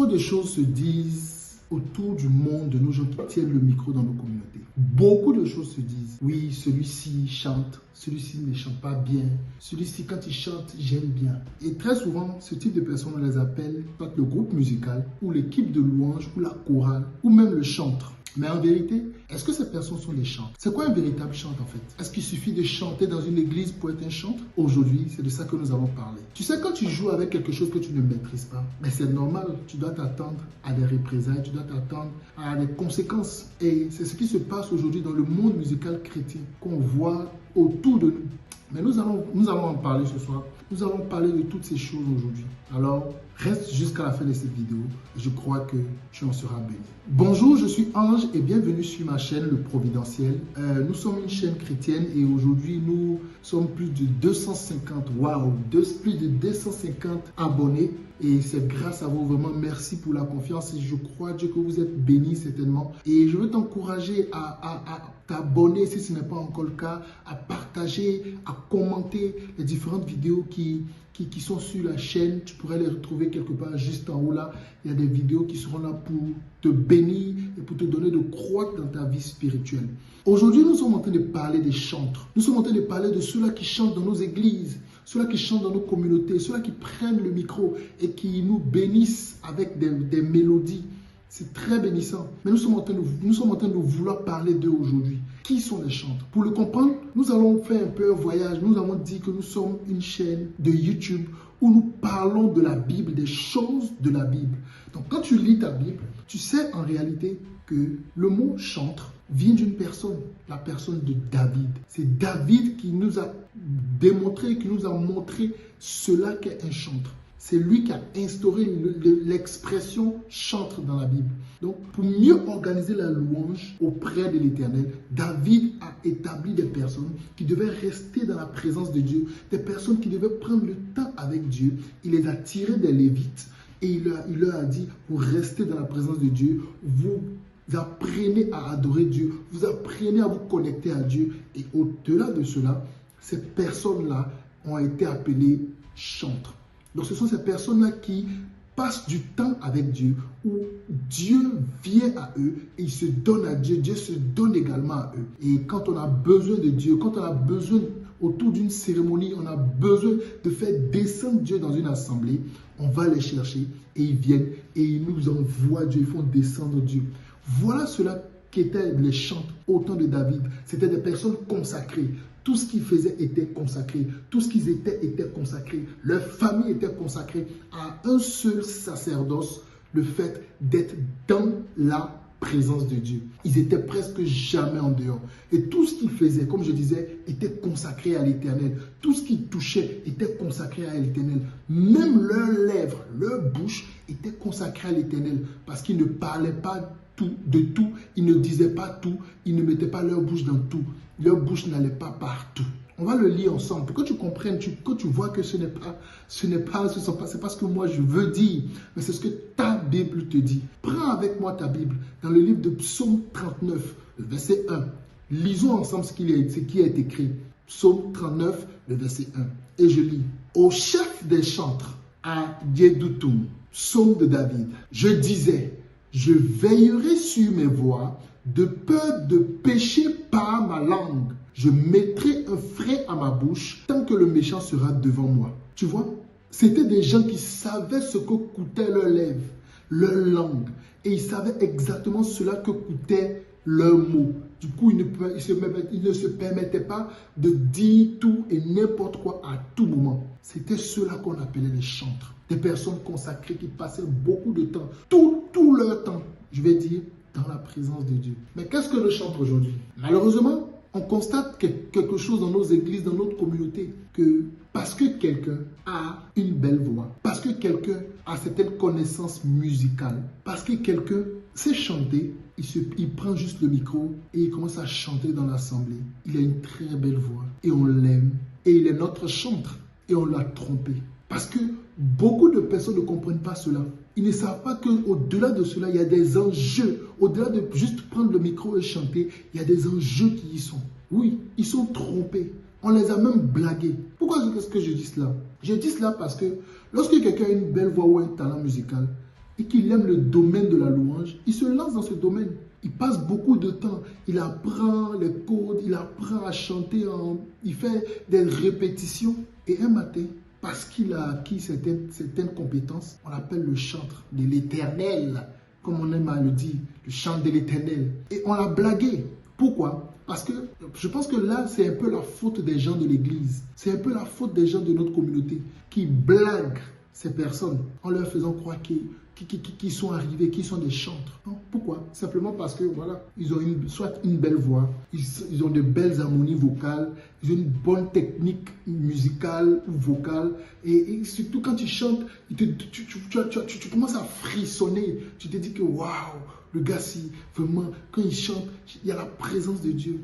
Trop de choses se disent autour du monde de nos gens qui tiennent le micro dans nos communautés. Beaucoup de choses se disent. Oui, celui-ci chante, celui-ci ne chante pas bien, celui-ci quand il chante, j'aime bien. Et très souvent, ce type de personnes, on les appelle soit le groupe musical, ou l'équipe de louange, ou la chorale, ou même le chantre. Mais en vérité, est-ce que ces personnes sont des chantres? C'est quoi un véritable chantre en fait? Est-ce qu'il suffit de chanter dans une église pour être un chantre? Aujourd'hui, c'est de ça que nous allons parler. Tu sais, quand tu joues avec quelque chose que tu ne maîtrises pas, mais c'est normal, tu dois t'attendre à des représailles, tu dois t'attendre à des conséquences. Et c'est ce qui se passe aujourd'hui dans le monde musical chrétien, qu'on voit autour de nous. Mais nous allons en parler ce soir. Nous allons parler de toutes ces choses aujourd'hui. Alors, reste jusqu'à la fin de cette vidéo. Je crois que tu en seras béni. Bonjour, je suis Ange et bienvenue sur ma chaîne Le Providentiel. Nous sommes une chaîne chrétienne et aujourd'hui, nous sommes plus de 250, plus de 250 abonnés. Et c'est grâce à vous, vraiment, merci pour la confiance. Et je crois, Dieu, que vous êtes bénis certainement. Et je veux t'encourager à t'abonner si ce n'est pas encore le cas, à partager, à commenter les différentes vidéos qui sont sur la chaîne. Tu pourrais les retrouver quelque part juste en haut là. Il y a des vidéos qui seront là pour te bénir et pour te donner de croître dans ta vie spirituelle. Aujourd'hui, nous sommes en train de parler des chantres. Nous sommes en train de parler de ceux-là qui chantent dans nos églises, ceux-là qui chantent dans nos communautés, ceux-là qui prennent le micro et qui nous bénissent avec des mélodies. C'est très bénissant. Mais nous sommes en train de vouloir parler d'eux aujourd'hui. Qui sont les chantres? Pour le comprendre, nous allons faire un peu un voyage. Nous avons dit que nous sommes une chaîne de YouTube où nous parlons de la Bible, des choses de la Bible. Donc quand tu lis ta Bible, tu sais en réalité que le mot chantre vient d'une personne, la personne de David. C'est David qui nous a démontré, qui nous a montré cela qu'est un chantre. C'est lui qui a instauré l'expression chantre dans la Bible. Donc, pour mieux organiser la louange auprès de l'Éternel, David a établi des personnes qui devaient rester dans la présence de Dieu, des personnes qui devaient prendre le temps avec Dieu. Il les a tirés des Lévites et il leur a dit, vous restez dans la présence de Dieu, vous apprenez à adorer Dieu, vous apprenez à vous connecter à Dieu. Et au-delà de cela, ces personnes-là ont été appelées chantres. Donc, ce sont ces personnes-là qui passent du temps avec Dieu, où Dieu vient à eux et ils se donnent à Dieu. Dieu se donne également à eux. Et quand on a besoin de Dieu, quand on a besoin autour d'une cérémonie, on a besoin de faire descendre Dieu dans une assemblée, on va les chercher et ils viennent et ils nous envoient Dieu, ils font descendre Dieu. Voilà cela qui étaient les chantres au temps de David. C'était des personnes consacrées. Tout ce qu'ils faisaient était consacré. Tout ce qu'ils étaient était consacré. Leur famille était consacrée à un seul sacerdoce, le fait d'être dans la présence de Dieu. Ils étaient presque jamais en dehors. Et tout ce qu'ils faisaient, comme je disais, était consacré à l'Éternel. Tout ce qu'ils touchaient était consacré à l'Éternel. Même leurs lèvres, leur bouche était consacrée à l'Éternel parce qu'ils ne parlaient pas de tout, ils ne disaient pas tout, ils ne mettaient pas leur bouche dans tout. Leur bouche n'allait pas partout. On va le lire ensemble pour que tu comprennes, que tu vois que c'est pas ce que moi je veux dire, mais c'est ce que ta Bible te dit. Prends avec moi ta Bible dans le livre de Psaume 39, le verset 1. Lisons ensemble ce qui est écrit. Psaume 39, le verset 1. Et je lis. Au chef des chantres, à Yedutun, psaume de David, je disais, je veillerai sur mes voies, de peur de pécher par ma langue. Je mettrai un frein à ma bouche tant que le méchant sera devant moi. Tu vois, c'était des gens qui savaient ce que coûtaient leurs lèvres, leur langue. Et ils savaient exactement cela que coûtaient leurs mots. Du coup, ils ne se permettaient pas de dire tout et n'importe quoi à tout moment. C'était ceux-là qu'on appelait les chantres. Des personnes consacrées qui passaient beaucoup de temps, tout leur temps, je vais dire, dans la présence de Dieu. Mais qu'est-ce que le chantre aujourd'hui? Malheureusement, on constate quelque chose dans nos églises, dans notre communauté, que parce que quelqu'un a une belle voix, parce que quelqu'un a certaines connaissances musicales, parce que quelqu'un sait chanter, il prend juste le micro et il commence à chanter dans l'assemblée. Il a une très belle voix et on l'aime et il est notre chantre et on l'a trompé. Parce que beaucoup de personnes ne comprennent pas cela. Ils ne savent pas qu'au-delà de cela, il y a des enjeux. Au-delà de juste prendre le micro et chanter, il y a des enjeux qui y sont. Oui, ils sont trompés. On les a même blagués. Pourquoi est-ce que je dis cela? Je dis cela parce que lorsque quelqu'un a une belle voix ou un talent musical, et qu'il aime le domaine de la louange, il se lance dans ce domaine. Il passe beaucoup de temps, il apprend les codes, il apprend à chanter, il fait des répétitions. Et un matin, parce qu'il a acquis certaines compétences, on l'appelle le chantre de l'Éternel, comme on aime à le dire, le chant de l'Éternel. Et on l'a blagué. Pourquoi? Parce que je pense que là, c'est un peu la faute des gens de l'église. C'est un peu la faute des gens de notre communauté qui blaguent ces personnes en leur faisant croire qu'ils sont arrivés, qu'ils sont des chantres. Non, pourquoi? Simplement parce que voilà, ils ont soit une belle voix, ils ont de belles harmonies vocales, ils ont une bonne technique musicale ou vocale. Et surtout quand tu chantes, tu commences à frissonner. Tu te dis que waouh, le gars, si vraiment, quand il chante, il y a la présence de Dieu,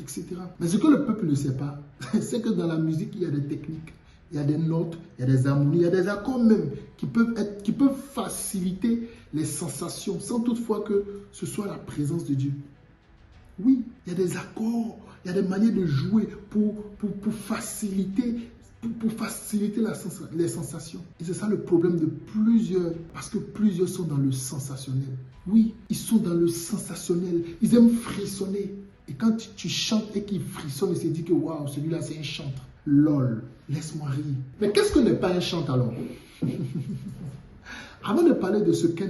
etc. Mais ce que le peuple ne sait pas, c'est que dans la musique, il y a des techniques. Il y a des notes, il y a des harmonies, il y a des accords même qui peuvent faciliter les sensations sans toutefois que ce soit la présence de Dieu. Oui, il y a des accords, il y a des manières de jouer pour faciliter les sensations. Et c'est ça le problème de plusieurs, parce que plusieurs sont dans le sensationnel. Oui, ils sont dans le sensationnel, ils aiment frissonner. Et quand tu chantes et qu'ils frissonnent, ils se disent que waouh, celui-là c'est un chantre. Lol, laisse-moi rire. Mais qu'est-ce que n'est pas un chantre alors? Avant de parler de ce que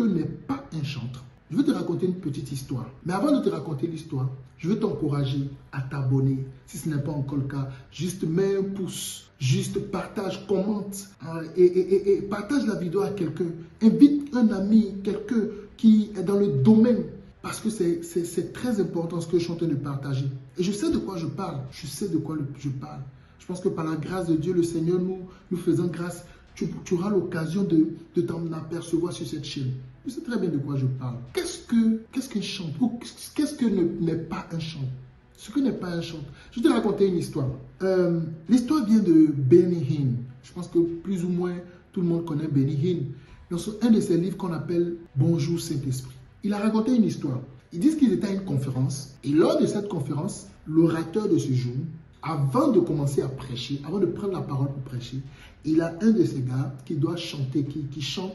n'est pas un chantre, je vais te raconter une petite histoire. Mais avant de te raconter l'histoire, je veux t'encourager à t'abonner. Si ce n'est pas encore le cas, juste mets un pouce, juste partage, commente et partage la vidéo à quelqu'un. Invite un ami, quelqu'un qui est dans le domaine. Parce que c'est très important ce que je suis en train de partager. Et je sais de quoi je parle. Je sais de quoi je parle. Je pense que par la grâce de Dieu, le Seigneur nous faisant grâce, tu auras l'occasion de t'en apercevoir sur cette chaîne. Je sais très bien de quoi je parle. Qu'est-ce qu'un chant? Qu'est-ce que n'est pas un chant? Ce que n'est pas un chant. Je vais te raconter une histoire. L'histoire vient de Benny Hinn. Je pense que plus ou moins tout le monde connaît Benny Hinn. Dans un de ses livres qu'on appelle Bonjour Saint-Esprit. Il a raconté une histoire. Ils disent qu'il était à une conférence et lors de cette conférence, l'orateur de ce jour, avant de commencer à prêcher, avant de prendre la parole pour prêcher, il a un de ces gars qui doit chanter, qui chante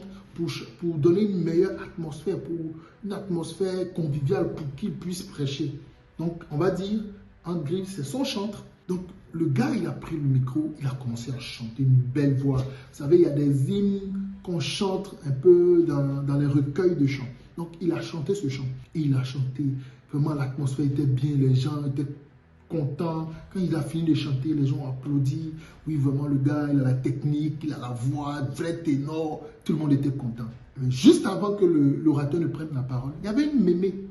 pour donner une meilleure atmosphère, pour une atmosphère conviviale pour qu'il puisse prêcher. Donc, on va dire, en gris, c'est son chantre. Donc, le gars, il a pris le micro, il a commencé à chanter une belle voix. Vous savez, il y a des hymnes qu'on chante un peu dans les recueils de chants. Donc, il a chanté ce chant. Et il a chanté. Vraiment, l'atmosphère était bien. Les gens étaient contents. Quand il a fini de chanter, les gens ont applaudi. Oui, vraiment, le gars, il a la technique, il a la voix, vrai ténor. Tout le monde était content. Mais juste avant que l'orateur ne prenne la parole, il y avait une mémé.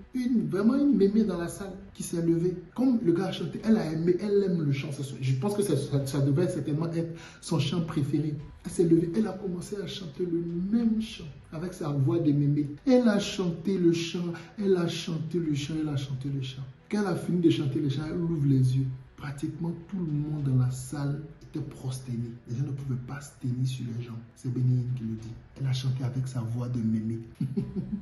Vraiment une mémé dans la salle qui s'est levée. Comme le gars a chanté, elle a aimé, elle aime le chant. Je pense que ça devait certainement être son chant préféré. Elle s'est levée, elle a commencé à chanter le même chant avec sa voix de mémé. Elle a chanté le chant, elle a chanté le chant, elle a chanté le chant. Quand elle a fini de chanter le chant, elle ouvre les yeux. Pratiquement tout le monde dans la salle était prosterné. Les gens ne pouvaient pas se tenir sur les jambes. C'est Benny Hinn qui le dit. Elle a chanté avec sa voix de mémé.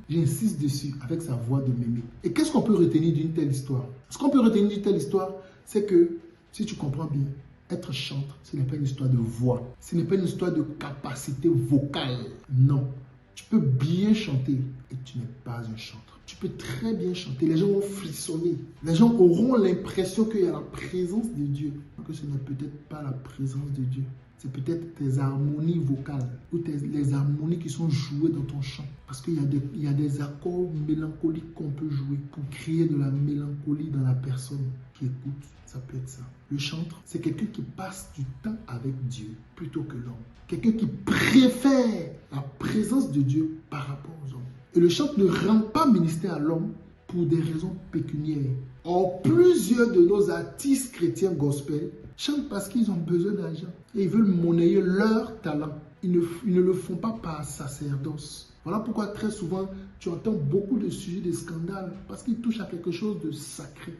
J'insiste dessus, avec sa voix de mémé. Et qu'est-ce qu'on peut retenir d'une telle histoire? Ce qu'on peut retenir d'une telle histoire, c'est que, si tu comprends bien, être chantre, ce n'est pas une histoire de voix. Ce n'est pas une histoire de capacité vocale. Non. Tu peux bien chanter et tu n'es pas un chantre. Tu peux très bien chanter. Les gens vont frissonner. Les gens auront l'impression qu'il y a la présence de Dieu. Que ce n'est peut-être pas la présence de Dieu. C'est peut-être tes harmonies vocales ou les harmonies qui sont jouées dans ton chant. Parce qu'il y a des accords mélancoliques qu'on peut jouer pour créer de la mélancolie dans la personne qui écoute. Ça peut être ça. Le chantre, c'est quelqu'un qui passe du temps avec Dieu plutôt que l'homme. Quelqu'un qui préfère la présence de Dieu par rapport aux hommes. Et le chantre ne rend pas ministère à l'homme pour des raisons pécuniaires. Or, plusieurs de nos artistes chrétiens gospel chantent parce qu'ils ont besoin d'argent et ils veulent monnayer leur talent. Ils ne le font pas par sacerdoce. Voilà pourquoi très souvent, tu entends beaucoup de sujets de scandale parce qu'ils touchent à quelque chose de sacré.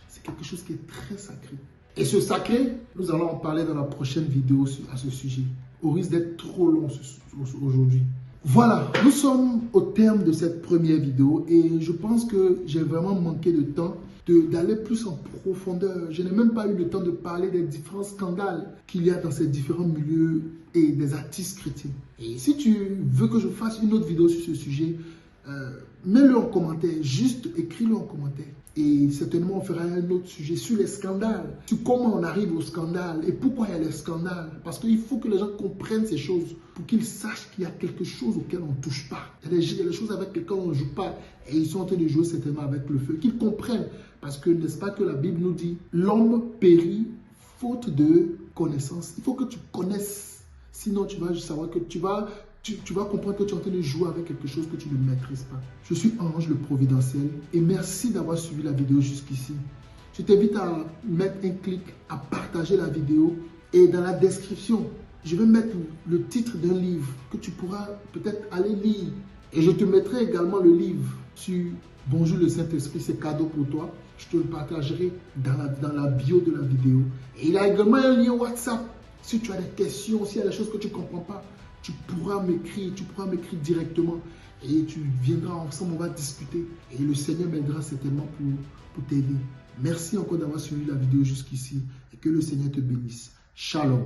C'est quelque chose qui est très sacré. Et ce sacré, nous allons en parler dans la prochaine vidéo à ce sujet. Au risque d'être trop long aujourd'hui. Voilà, nous sommes au terme de cette première vidéo et je pense que j'ai vraiment manqué de temps d'aller plus en profondeur. Je n'ai même pas eu le temps de parler des différents scandales qu'il y a dans ces différents milieux et des artistes chrétiens. Et si tu veux que je fasse une autre vidéo sur ce sujet, mets-le en commentaire, juste écris-le en commentaire. Et certainement, on fera un autre sujet sur les scandales, sur comment on arrive au scandale et pourquoi il y a les scandales. Parce qu'il faut que les gens comprennent ces choses pour qu'ils sachent qu'il y a quelque chose auquel on ne touche pas. Il y a des choses avec lesquelles on ne joue pas et ils sont en train de jouer certainement avec le feu. Qu'ils comprennent, parce que n'est-ce pas que la Bible nous dit l'homme périt faute de connaissance. Il faut que tu connaisses, sinon tu vas savoir que tu vas comprendre que tu es en train de jouer avec quelque chose que tu ne maîtrises pas. Je suis Ange le Providentiel et merci d'avoir suivi la vidéo jusqu'ici. Je t'invite à mettre un clic, à partager la vidéo et dans la description, je vais mettre le titre d'un livre que tu pourras peut-être aller lire. Et je te mettrai également le livre sur Bonjour le Saint-Esprit, c'est cadeau pour toi. Je te le partagerai dans la bio de la vidéo. Et il y a également un lien WhatsApp. Si tu as des questions, s'il y a des choses que tu ne comprends pas, tu pourras m'écrire directement et tu viendras ensemble, on va discuter et le Seigneur m'aidera certainement pour t'aider. Merci encore d'avoir suivi la vidéo jusqu'ici et que le Seigneur te bénisse. Shalom.